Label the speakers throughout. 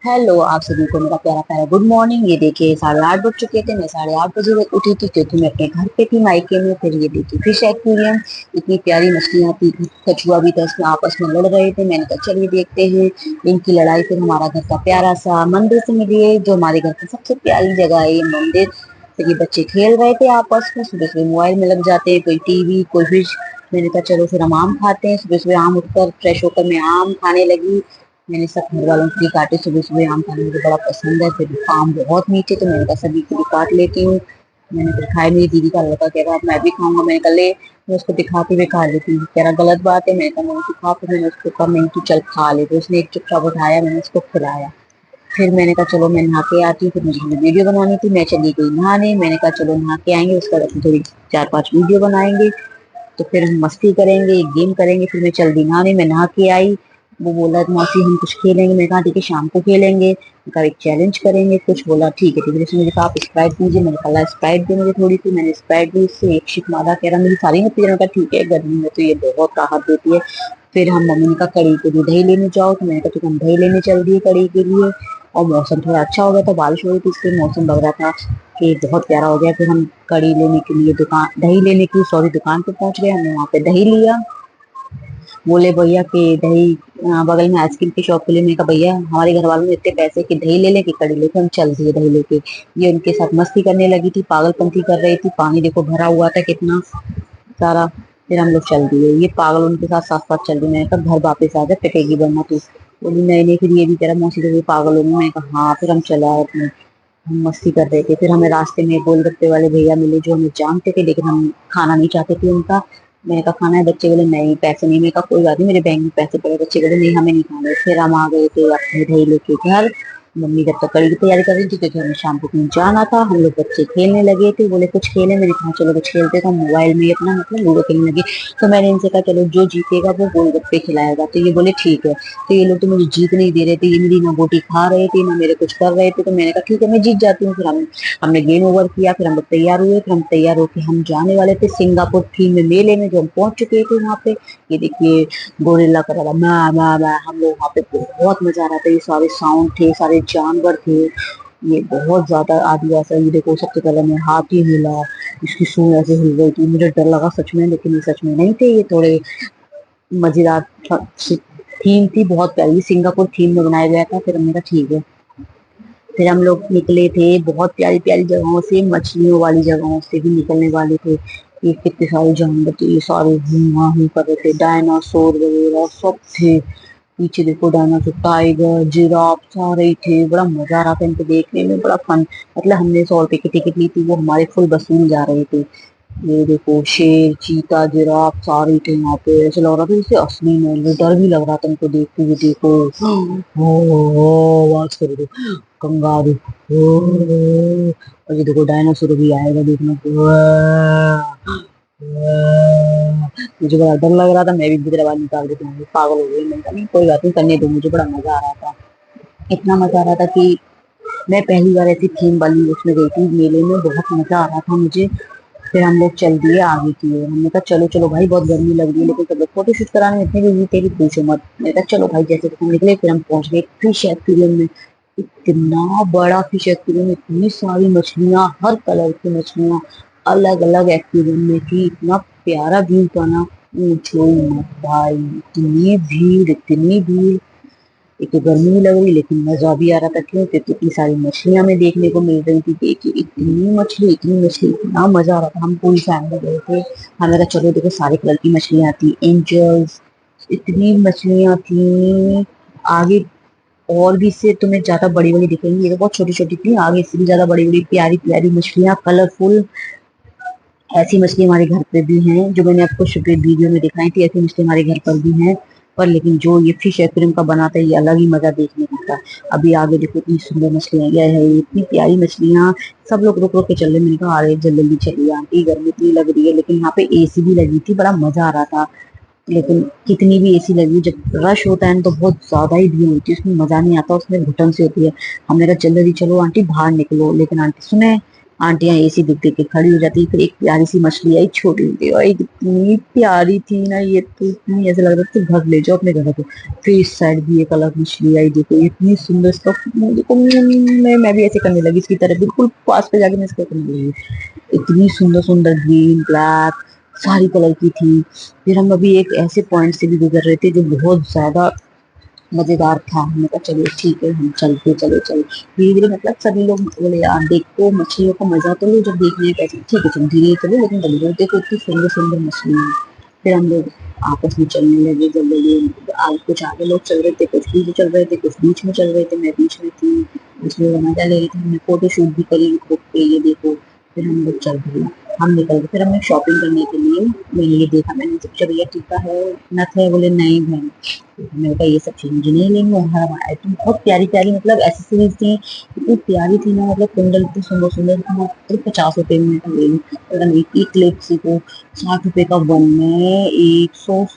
Speaker 1: Hello आप सभी को मेरा प्यारा प्यारा गुड मॉर्निंग। ये देखिए 8:30 बज चुके थे। मैं 8:30 बजे उठी थी क्योंकि मैं अपने घर पे थी मायके में। फिर ये देखिए फिश एक्वेरियम, इतनी प्यारी मछलियां थी। कछुआ भी था, इसमें आपस में लड़ रहे थे। मैंने कहा चलिए देखते हैं इनकी लड़ाई। फिर हमारा घर का प्यारा सा मंदिर से मिली है, जो हमारे घर की सबसे प्यारी जगह है ये मंदिर। फिर ये बच्चे खेल रहे थे आपस में, सुबह सुबह मोबाइल में लग जाते हैं, कोई टीवी कोई फिश। मैंने कहा चलो फिर हम आम खाते हैं। सुबह सुबह आम उठकर फ्रेश होकर मैं आम खाने लगी। मैंने सब घर वालों के लिए काटे। सुबह सुबह आम खाना मुझे बड़ा पसंद है। फिर आम बहुत मीठे, तो मैंने कहा सभी के लिए काट लेती हूँ। मैंने फिर खाए। मेरी दीदी का लड़का कह रहा मैं भी खाऊंगा। मैंने कहा ले, मैं उसको दिखाते हुए खा लेती हूँ। कह रहा गलत बात है। मैंने कहा मैं उसको खा। फिर मैंने उसको कहा नहीं तू चल खा ले। तो उसने एक चुपचाप उठाया, मैंने उसको खिलाया। फिर मैंने कहा चलो मैं नहा के आती हूँ। फिर मुझे वीडियो बनानी थी, मैं चली गई नहाने। मैंने कहा चलो नहा के आएंगे, उसके बाद थोड़ी 4-5 वीडियो बनाएंगे। तो फिर हम मस्ती करेंगे, एक गेम करेंगे। फिर मैं चल दी नहाने, मैं नहा के आई। वो बोला मौसी हम कुछ खेलेंगे। मैंने कहा ठीक है शाम को खेलेंगे। मैंने कहा एक चैलेंज करेंगे कुछ। बोला ठीक है ठीक है। उसने मुझे कहा आप स्प्राइट दीजिए। मैंने कहा स्प्राइट दे मुझे थोड़ी सी। मैंने स्प्राइट दी, उससे एक शिप मारा। कह रहा मेरी सारी नहीं पी। मैंने कहा ठीक है, गर्मी में तो ये बहुत राहत देती है। फिर हम मम्मी ने कहा कड़ी के लिए दही लेने जाओ। तो मैंने कहा ठीक है, हम दही लेने चल दिए कड़ी के लिए। और मौसम थोड़ा अच्छा हो गया था, बारिश हो रही थी, इसलिए मौसम लग रहा था कि बहुत प्यारा हो गया। फिर हम कड़ी लेने के लिए दुकान दही लेने की सॉरी दुकान पे पहुंच गए। हमने वहां पे दही लिया। बोले भैया कि दही बगल में आइसक्रीम की शॉप के लिए। मैंने कहा भैया हमारे घर वालों ने इतने पैसे कि दही ले लें कि कड़ी लेके। हम चल दिए दही लेके। ये उनके साथ मस्ती करने लगी थी, पागलपंती कर रही थी। पानी देखो भरा हुआ था कितना सारा। फिर हम लोग चल दिए। ये पागल उनके साथ साथ साथ चल रही। मैंने कहा घर वापस आ जा, पिटेगी वरना तू। बोली नहीं नहीं। फिर ये भी कह रहा मौसी तो पागल होगी। मैंने कहा हाँ। फिर हम चला अपने, हम मस्ती कर रहे थे। फिर हमें रास्ते में गोलगप्पे वाले भैया मिले, जो हमें जानते थे लेकिन हम खाना नहीं चाहते थे उनका। मैंने कहा खाना है? बच्चे बोले नहीं पैसे नहीं। मैंने कहा कोई बात नहीं, मेरे बैंक में पैसे पड़े। बच्चे बोले नहीं हमें नहीं खाना। फिर हम आ गए थे अपने दही लेके घर। मम्मी जब तक कड़ी की तैयारी कर रही थी क्योंकि हमें शाम को कहीं जाना था। हम लोग बच्चे खेलने लगे थे, बोले कुछ खेलें। मैंने कहा चलो कुछ खेलते। तो हम मोबाइल में अपना मतलब लूडो खेलने लगे। तो मैंने इनसे कहा चलो जो जीतेगा वो गोलगप्पे खिलाएगा। तो ये बोले ठीक है। तो ये लोग तो मुझे जीत नहीं दे रहे थे। ये मेरी ना बोटी खा रहे थे ना मेरे कुछ कर रहे थे। तो मैंने कहा ठीक है मैं जीत जाती हूँ। फिर हमने गेम ओवर किया। फिर हम लोग तैयार हुए। फिर हम तैयार होके हम जाने वाले थे सिंगापुर थीम में मेले में, जो हम पहुंच चुके थे वहां पे। ये देखिए गोरिल्ला कर रहा था मैं। हम लोग वहां पे बहुत मजा आ रहा था। ये सारे साउंड थे, सारे जानवर थे। ये बहुत ज्यादा आदिवासी। ये देखो सबसे पहले मैं हाथी हिला, इसकी सूंड ऐसे हिल गई थी। मुझे डर लगा सच में, लेकिन ये सच में नहीं थे। ये थोड़े मजेदार थीम थी, बहुत प्यारी सिंगापुर थीम में बनाया गया था। फिर हमने कहा ठीक है। फिर हम लोग निकले थे बहुत प्यारी प्यारी जगहों से, मछलियों वाली जगहों से भी निकलने वाले थे। ये कितने सारे जानवर थे, ये सारे हूँ कर रहे थे। डायनासोर वगैरह सब थे। पीछे देखो डायनासोर, टाइगर, जिराफ सारे ही थे। बड़ा मजा आ रहा था इनको देखने में, बड़ा फन। मतलब हमने 100 रुपए की टिकट ली थी, वो हमारे फुल वसूल जा रहे थे। ये देखो शेर, चीता, जिराफ सारे थे वहां पे। ऐसा लग रहा था जैसे असली में। डर भी लग रहा था उनको देखते हुए। देखो आवाज कर दो कंगारू। और ये देखो डायनासोर भी आएगा देखने को। मुझे बड़ा डर लग रहा था। मैं भी इधर आवाज निकाल देती हूँ, पागल हो गई। मैंने कहा नहीं कोई बात नहीं करने दो मुझे। बड़ा मजा आ रहा था, इतना मजा आ रहा था कि मैं पहली बार ऐसी थीम वाली उसमें गई थी मेले में। बहुत मजा आ रहा था मुझे। फिर हम लोग चल दिए आगे की ओर। हमने कहा चलो चलो भाई बहुत गर्मी लग रही है, लेकिन सब लोग फोटो शूट कराने में इतनी बिजी थे कि पूछो मत। मैंने कहा चलो भाई जैसे हम निकले। फिर हम पहुंच गए फिश एक्वेरियम में। इतना बड़ा फिश एक्वेरियम, इतनी सारी मछलियां, हर कलर की मछलियां अलग अलग एक्वेरियम में थी। इतना प्यारा व्यू था ना, पूछो ही मत भाई। इतनी भीड़ इतनी भीड़। एक तो गर्मी भी लग रही लेकिन मजा भी आ रहा था। क्यों? क्योंकि इतनी सारी मछलियां हमें देखने को मिल रही थी। देखिए इतनी मछली, इतना मजा आ रहा था। हम पूरी फैमिली गए थे। हमें कहा चलो देखो सारे कलर की मछलियां थी, एंजल्स, इतनी मछलियां थी। आगे और भी इससे तुम्हें ज्यादा बड़ी बड़ी दिखेंगी। ये तो बहुत छोटी छोटी थी, आगे इससे भी ज्यादा बड़ी बड़ी प्यारी प्यारी मछलियां, कलरफुल। ऐसी मछली हमारे घर पे भी हैं, जो मैंने आपको शुक्र वीडियो में दिखाई थी। ऐसी मछली हमारे घर पर भी हैं। पर लेकिन जो ये फिश एक्वेरियम का बना था, ये अलग ही मजा देखने का था। अभी आगे देखो इतनी सुंदर मछलियां, यह है इतनी प्यारी मछलियां। सब लोग रुक रुक के चल रहे। मैंने कहा अरे जल्दी जल्दी चलिए आंटी, गर्मी इतनी लग रही है। लेकिन यहाँ पे एसी भी लगी थी, बड़ा मजा आ रहा था। लेकिन कितनी भी एसी लगी, जब रश होता है ना तो बहुत ज्यादा ही भीड़ होती है, उसमें मजा नहीं आता, उसमें घुटन सी होती है। हमने कहा जल्दी जल्दी चलो आंटी बाहर निकलो। लेकिन आंटी सुने, आंटियां एसी दिख देख के खड़ी हो जाती। फिर एक प्यारी सी मछली आई, छोटी सी, और इतनी प्यारी थी ना, ये तो इतनी ऐसा लग रहा था घर ले जाओ अपने घर को। फिर इस साइड भी एक अलग मछली आई, देखो इतनी सुंदर, इसका देखो मैं भी ऐसे करने लगी इसकी तरह, बिल्कुल पास पे जाके मैं इसको करने लगी। इतनी सुंदर सुंदर ग्रीन ब्लैक सारी कलर की थी। फिर हम अभी एक ऐसे पॉइंट से भी गुजर रहे थे जो बहुत ज्यादा मजेदार था। हमने कहा चलो ठीक है, हम चलते चले चले धीरे धीरे, मतलब सभी लोग बोले यार देखो मछलियों का मजा तो लो जब देखने हैं कैसे, ठीक है चलो धीरे चलो लेकिन जल्दी जल्दी, देखो इतनी सुंदर सुंदर मछलियां हैं। फिर हम लोग आपस में चलने लगे, जब लगे आगे, कुछ आगे लोग चल रहे थे, कुछ पीछे चल रहे थे, कुछ बीच में चल रहे थे, मैं बीच में थी। उसमें मजा ले रही थी, हमने फोटो शूट भी करी बुक पे, ये देखो। फिर हम लोग चल दिए, हम निकल गए। फिर हमने शॉपिंग करने के लिए, मैंने ये देखा, मैंने सोचा भैया टीका है नथ है, बोले नहीं बहन, मैंने कहा ये सब चीज मुझे नहीं लेंगे। हमारा आइटम बहुत प्यारी प्यारी, मतलब एसेसरीज थी, इतनी प्यारी थी ना, मतलब कुंडल इतने सुंदर सुंदर था, तो 50 रुपए में मैं ले लूँ। अगर मैं एक क्लिप सी को 60 रुपए का वन में 100,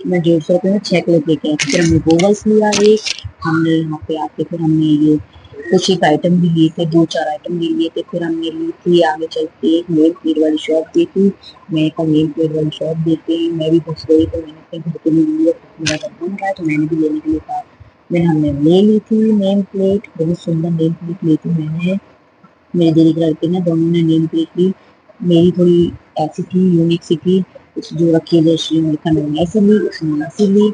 Speaker 1: मैं 150 रुपए में 6 क्लिप लेके आई। फिर हमने गोगल्स लिया एक, हमने यहाँ पे आके फिर हमने ये कुछ एक आइटम भी लिए थे, दो चार आइटम भी लिए थे। फिर हमने ली थी आगे चल के एक नेल पेंट वाली शॉप देखी, मैं कहा नेल पेंट वाली शॉप देखते हैं, मैं भी घुस गई, तो मैंने अपने घर के लिए लिया, मेरा घर बन रहा है तो मैंने भी लेने के लिए कहा। मैंने हमने ले ली थी नेम प्लेट, बहुत सुंदर नेम प्लेट ली थी मैंने। मेरे दीदी के लड़के ने, दोनों ने नेम प्लेट ली। मेरी थोड़ी ऐसी थी, यूनिक सी थी, कुछ जो रखी है श्री लिखा, मैंने ऐसे ली, उसने ऐसे ली।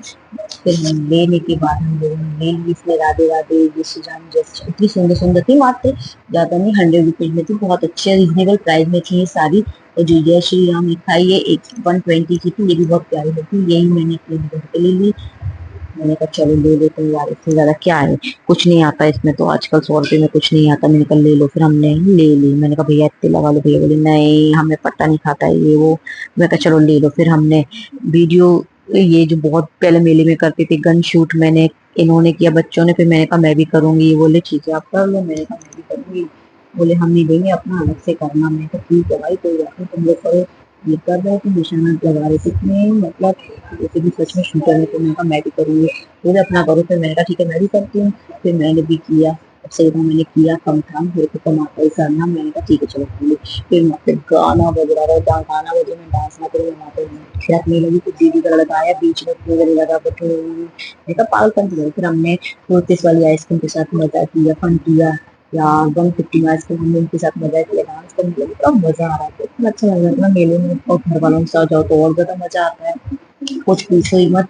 Speaker 1: फिर हम लेने के बाद हम लोगों ने ले ली, इसमें राधे राधे जय श्री राम, जैसे इतनी सुंदर सुंदर थी, मात्र ज्यादा नहीं 100 रुपीज में थी, बहुत अच्छे रीजनेबल प्राइस में थी ये सारी। और जो जय श्री राम लिखा है ये एक 120 की थी, ये भी बहुत प्यारी लगी, यही मैंने अपने घर पे ले ली। मैंने कहा चलो ले लेते हैं यार, इससे ज्यादा क्या है, कुछ नहीं आता इसमें तो, आजकल 100 रुपए में कुछ नहीं आता। मैंने कहा ले लो, फिर हमने ले ली। मैंने कहा भैया इतने लगा लो, भैया बोले नहीं हमें पता नहीं खाता है ये वो। मैं कहा चलो ले लो। फिर हमने वीडियो, ये जो बहुत पहले मेले में करते थे गन शूट, मैंने इन्होंने किया बच्चों ने, फिर मैंने कहा मैं भी करूंगी, ये बोले ठीक है आप कर लो, मैंने कहा मैं भी करूंगी। बोले हम नहीं देंगे, अपना अलग से करना। मैं कहा ठीक है भाई कोई बात नहीं, तुम लोग करो। ये कर रहे थे निशाना लगा रहे थे इतने, मतलब जैसे भी सच में शूटर है, तो मैंने कहा मैं भी करूंगी, बोले अपना करो। फिर मैंने कहा ठीक है मैं भी करती हूँ। फिर मैंने भी किया, सबसे ज्यादा मैंने किया, कम था मेरे को कम आता ही करना। मैंने कहा ठीक है चलो कर लो। फिर वहाँ पे गाना बज रहा था, गाना बजे मैं डांस ना करूँ, वहाँ पे थिरकने लगी। तो दीदी का लड़का आया बीच में, मुझे लगा बैठे, मैंने कहा पागलपन की। फिर हमने टूथपेस्ट वाली आइसक्रीम के साथ मजा किया, फन किया यार, 150 में आइसक्रीम हमने उनके साथ मजा किया, डांस करने लगे, इतना मजा आ रहा था, इतना अच्छा लग रहा था ना मेले में। और घर वालों के साथ जाओ तो और ज्यादा मजा आता है, कुछ पूछो ही मत,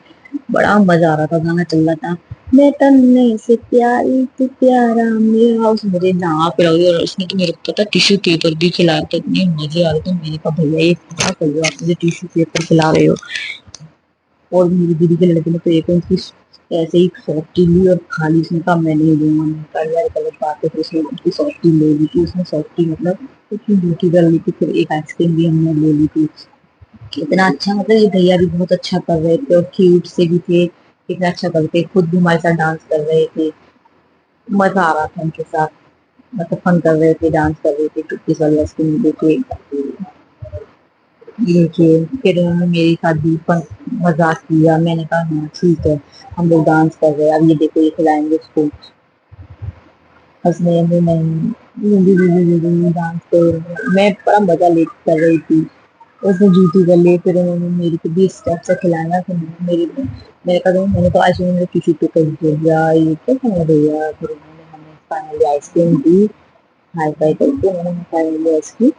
Speaker 1: बड़ा मजा आ रहा था। गाना चल रहा था, मैं तन्ने से प्यारी तू प्यारा मेरा हाउस, मुझे नाक पे लगी। और उसने तो मेरे को पता टिश्यू पेपर भी खिलाया था, इतने मजे आ रहे थे। मैंने कहा भैया ये क्या कर रहे हो आप, मुझे टिश्यू पेपर खिला रहे हो। और मेरी दीदी के लड़के ने तो एक उनकी ऐसे ही सॉफ्टी ली और खाली, उसने कहा मैं नहीं दूंगा। मैंने कहा यार गलत बात है। फिर उसने उसकी सॉफ्टी ले ली थी, उसने सॉफ्टी मतलब इतनी ब्यूटी कर ली थी। फिर एक आइसक्रीम भी हमने ले ली थी। इतना अच्छा, मतलब ये भैया भी बहुत अच्छा कर रहे थे और क्यूट से भी थे, इतना अच्छा करते, खुद भी हमारे साथ डांस कर रहे थे, मजा आ रहा था उनके साथ, मतलब फन कर रहे थे, डांस कर रहे थे, चुटकी सारी आइसक्रीम लेके देखिए। फिर उन्होंने मेरे साथ भी मजाक किया, मैंने कहा हाँ ठीक है, हम लोग डांस कर रहे हैं, अब ये देखो ये खिलाएंगे उसको। हंसने में नहीं डांस कर, मैं बड़ा मजा ले कर रही थी। उसने जूती कर ली, फिर उन्होंने मेरे को भी स्टेप से खिलाया, फिर मेरे को, मैंने कहा मैंने तो आज उन्होंने किसी पे कर दिया, ये क्या खाना भैया। फिर उन्होंने हमें फाइनली आइसक्रीम दी, हाई फाई करके उन्होंने फाइनली आइसक्रीम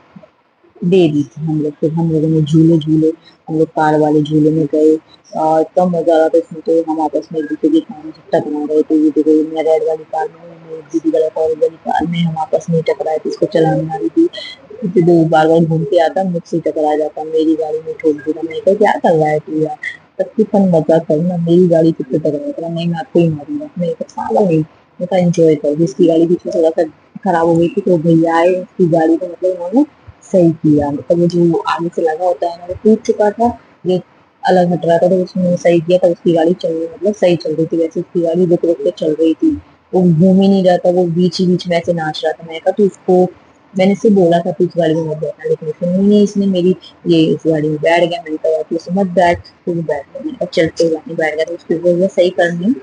Speaker 1: दे दी थी। हम लोग, फिर हम लोगों ने झूले झूले, हम लोग कार वाले झूले में गए, और इतना मजा आ रहा था इसमें। तो हम आपस में एक दूसरे की खाने से टकरा रहे थे, ये देखो मैं रेड वाली कार में हूँ, मेरी दीदी वाला ऑरेंज वाली कार में, हम आपस में टकराए थे, इसको चलाने वाली थी। फिर दो बार बार घूम के आता, मुझसे टकरा जाता, मेरी गाड़ी में ठोक देता। मैं कहा क्या कर रहा है तू यार, सबकी फन मजा करना, मेरी गाड़ी तुझसे टकरा था, नहीं मैं आपको ही मारूंगा। मैं पागल नहीं, मैं कहा एंजॉय कर। जिसकी गाड़ी पीछे थोड़ा सा खराब हो गई थी, तो भैया आए उसकी गाड़ी को, मतलब उन्होंने सही किया, मतलब वो जो आगे से लगा होता है ना वो टूट चुका था, ये अलग हट रहा था, तो उसने सही किया था। उसकी गाड़ी चल रही, मतलब सही चल रही थी, वैसे उसकी गाड़ी रुक रुक के चल रही थी, वो घूम ही नहीं रहा था, वो बीच ही बीच में ऐसे नाच रहा था। मैंने कहा तू इसको, मैंने इससे बोला था तू इस गाड़ी में मत बैठना, लेकिन उसने नहीं, इसने मेरी ये इस गाड़ी में बैठ गया। मैंने कहा तू इसमें मत बैठ, तू बैठ गया। मैंने कहा चलते हुए नहीं बैठ गया, तो उसकी वजह सही करनी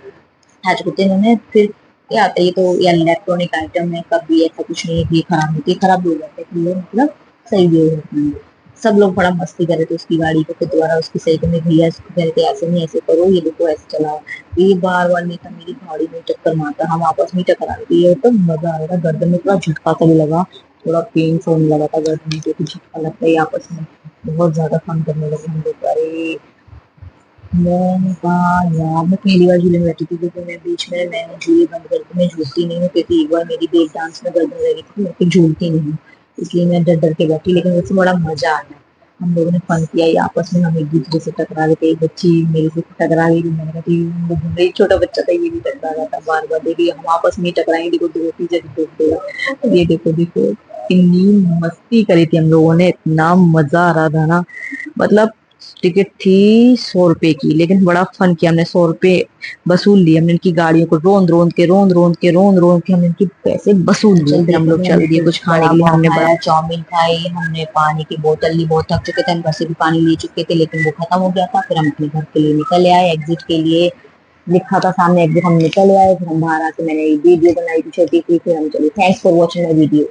Speaker 1: आज होते इन्होंने। फिर क्या आता है, ये तो यार इलेक्ट्रॉनिक आइटम है, कभी ऐसा कुछ नहीं है कि ये खराब होती है, खराब भी हो जाते हैं फिर ये मतलब सही भी हो जाती है। सब लोग बड़ा मस्ती कर रहे थे उसकी गाड़ी को, फिर दोबारा उसकी सही करने भैया इसको कह रहे थे ऐसे नहीं ऐसे करो, ये देखो ऐसे चलाओ। ये बार बार नहीं था मेरी गाड़ी में टक्कर मारता, हम आपस में ही टकरा रहे थे, ये तो मजा आ रहा था, गर्दन में थोड़ा झटका सा भी लगा, थोड़ा पेन सा होने लगा था गर्दन में, क्योंकि झटका लगता है आपस में। बहुत ज्यादा फन करने लगे हम लोग, अरे मैंने कहा यार मैं पहली बार झूले में बैठी थी, क्योंकि मैं बीच में मैंने झूले बंद करके मैं झूलती नहीं हूँ, क्योंकि एक बार मेरी ब्रेक डांस में गर्दन लगी थी, मैं फिर झूलती नहीं हूँ, इसलिए मैं डर डर के बैठी, लेकिन उससे बड़ा मजा आया। हम लोगों ने फन किया, ये आपस में हम एक दूसरे से टकरा रहे थे, एक बच्ची मेरे से टकरा गई, मैंने कहा थी वो घूम रही, छोटा बच्चा था ये भी टकरा रहा था बार बार, देखिए हम आपस में ही टकराएंगे, देखो दो पीछे ठोक देगा, ये देखो देखो कितनी मस्ती करी थी हम लोगों ने, इतना मजा आ रहा था ना, मतलब टिकट थी 100 रुपए की, लेकिन बड़ा फन किया हमने, 100 रुपए वसूल लिए हमने इनकी गाड़ियों को, रोंद रोंद के हमने इनके पैसे वसूल लिए, फिर हम लोग चल दिए कुछ खाने के लिए, हमने बड़ा चाउमीन खाई, हमने पानी की बोतल ली, बहुत थक चुके थे हम, घर से भी पानी ले चुके थे, लेकिन वो खत्म हो गया था, फिर हम अपने घर के लिए निकल आए, एग्जिट के लिए लिखा था सामने एग्जिट, हम निकल आए, फिर हम बाहर आके मैंने वीडियो बनाई थी छोटी सी, फिर हम चले। Thanks for watching my video.